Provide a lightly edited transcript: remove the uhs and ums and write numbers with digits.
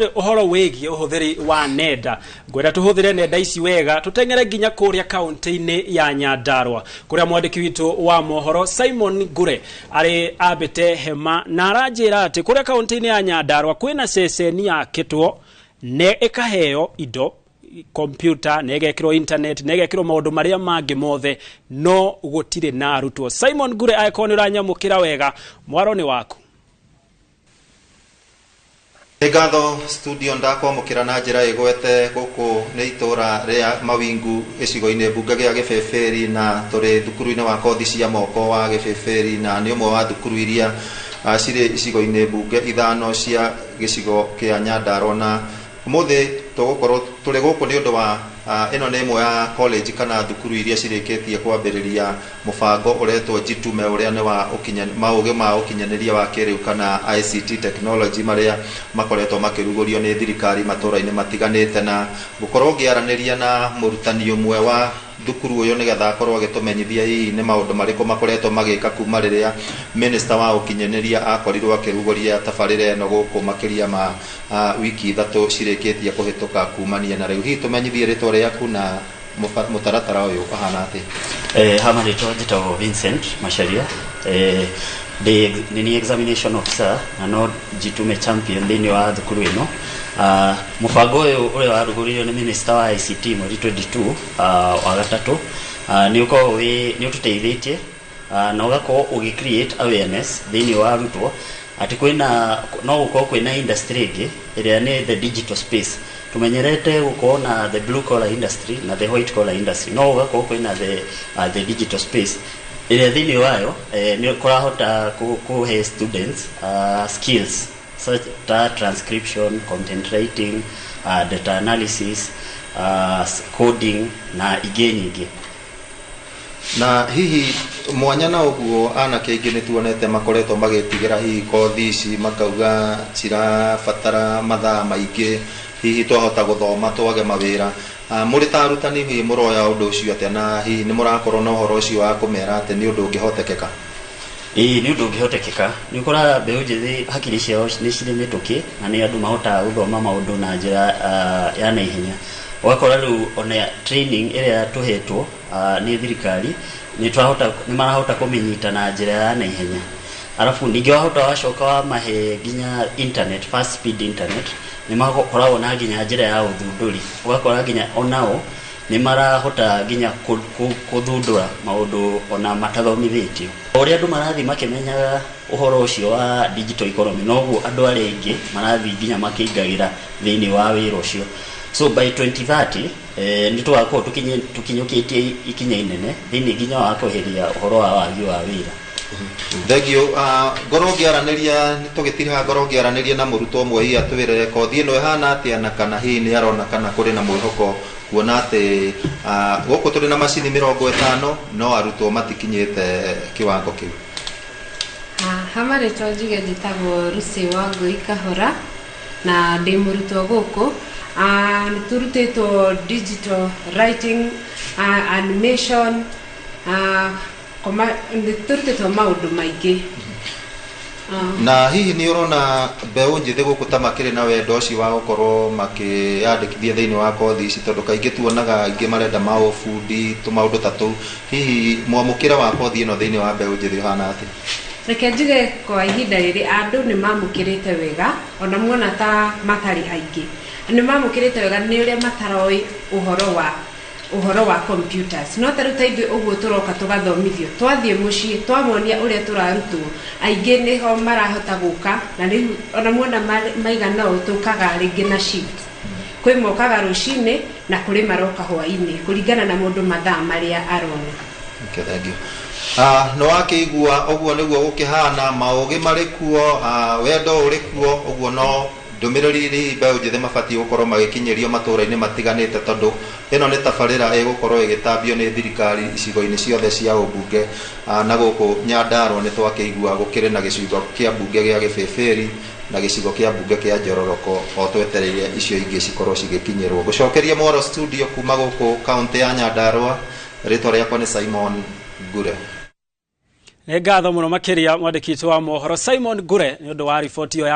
uhoro wegi uhuthiri wa nenda ngwenda tuhuthire nenda ici wega tutengere nginya kuria kaunti-ini ya Nyandarua kuria mwandiki witu wa mohoro Simon Ngure ari abete hema na aranjira ati kuria kaunti-ini ya Nyandarua kwina ceceni ya kitwo ne ikaheo indo computer negekiro internet negekiro maundu maria mangi mothe no gutire na arutwo. Simon Ngure aikonira nyamukira wega mwaroni waku. Egatho studio ndako mukira na njira igwete guku ni itura ria mawingu icigo-ini mbunge gia Gibeberi na turi thukuru-ini wa kothi cia moko wa Gibeberi na ni umwe wa thukuru iria ciri icigo-ini mbunge ithano cia gicigo kia Nyandarua na umuthi tugukorwo turi guku ni undu wa ino ni imwe ya college kana thukuru iria cirikitie kwambiriria mubango uretwo Jitume uria ni wa mauge ma ukinyaniria wa kiriu kana ICT technology maria makoretwo makirugurio ni thirikari matura-ini matiganite na gukorwo ngiaraniria na murutani umwe wa thukuru uyu nigetha akorwo agitumenyithia hihi ni maundu mariko makoretwo magika kuma riria minister wa ukinyaniria akorirwo akiruguria tabarire no guku makiria ma wiki ithatu cirikitie kuhituka kumania na riu hihi tumenyithie ritwa riaku na mutaratara uyu ahana ati. Hama ritwa njitagwo Vincent Macharia, ni examination officer na no Jitume champion thini wa thukuru ino. Mubango uyu uria waruguririo ni minister wa ICT mweri 22 wa gatatu ni uko ni ututeithitie na ugakorwo ugi create awareness thini wa arutwo ati kwina no gukorwo kwina industry ingi iria ni the digital space. Tumenyerete gukorwo na the blue collar industry na the white collar industry no ugakorwo kwina the digital space iria thini wayo ni kurahota kuhe students skills such as transcription, content writing, data analysis, coding na igenyingi. Na hihi mwanya na uguo anake ingi ni tuonete makoretwo magitigira hihi kothi ici makauga cirabatara mathaa maingi hihi twahota guthoma twage mawira muri ta arutani hihi muroya undu ucio atia na hihi ni murakorwo na uhoro ucio wa kumera ati ni undu ungihotekeka? Ni undu ungihotekeka ni ukora mbeu njithi hakiri ciao ni cirimituki na ni andu mahota guthoma maundu na njira ya naihenya. Wakora riu ona training iria tuhetwo ni thirikari ni marahota kuminyita na njira ya naihenya. Alafu ningi wahota wacoka wa mahe ginya internet, fast speed internet ni makoragwo na ginya njira ya uthunduri. Ugakora ginya onao ni marahota ginya kuthundura maundu ona matathomithitio. Uria andu marathi makimenyaga uhoro ucio wa digital economy noguo andu aria ingi marathi ginya makiingagira thini wa wira ucio. So by 2030 ni tugakorwo tukinyukitie ikinya inene thini ginya wa kuhiria uhoro wa wagi wa wira. Thegio ngoro ngiaraniria ni tugitira ngoro ngiaraniria na murutwo mwe hi atwire kothi ino ihana atia na kana hi ni arona kana kuri na mwihoko kuona ati guku turi na macini 50 no arutwo matikinyite kiwango kiu. Hama ritwa njuge njitagwo Rusi Wangui Kahora na ndi murutwo guku ni turutitwo digital writing, animation, turutitwo maundu maingi. Na hihi ni urona mbeu njithi guku ta makiri na wendo ucio wa gukorwo makiandikithia thiini wa kothi ici tondu kaingi tuonaga ingi marenda maubundi tumaundu tatu hihi mwamukira wa kothi ino thiini wa mbeu njithi hana ati? Reke njuge kwa ihinda riri andu ni mamukirite wega ona muona ta matari aingi ni mamukirite wega ni uria mataroi uhoro wa computers no taruta ithu uguo turoka tugathomithio twathie mucii twamonia uria turarutwo aingi niho marahota guka na riu ona muona maigana tukaga ringi na shift kwi mokaga rucini na kuri maroka hwaini kuringana na mundu mathaa maria arona. Okay, thank you. No akigua uguo niguo gukihana maugi mari kuo wendo uri kuo uguo no ndumiriri ri mbeu njithi mabati gukorwo magikinyirio matura-ini matiganite tondu ino ni tabarira igukorwo igitambio ni thirikari icigo-ini ciothe cia ubunge na guku Nyandarua ni twakigua gukiri na gicigo kia bunge gia Gibeberi na gicigo kia bunge kia Njororoko o twetereire icio ingi cikorwo cigikinyirwo. Gucokeria Moro studio kuma guku kaunti ya Nyandarua, ritwa riakwa ni Simon Ngure. Ngatho muno makiria mwandiki wa mohoro Simon Ngure ni undu wa ripoti yo ya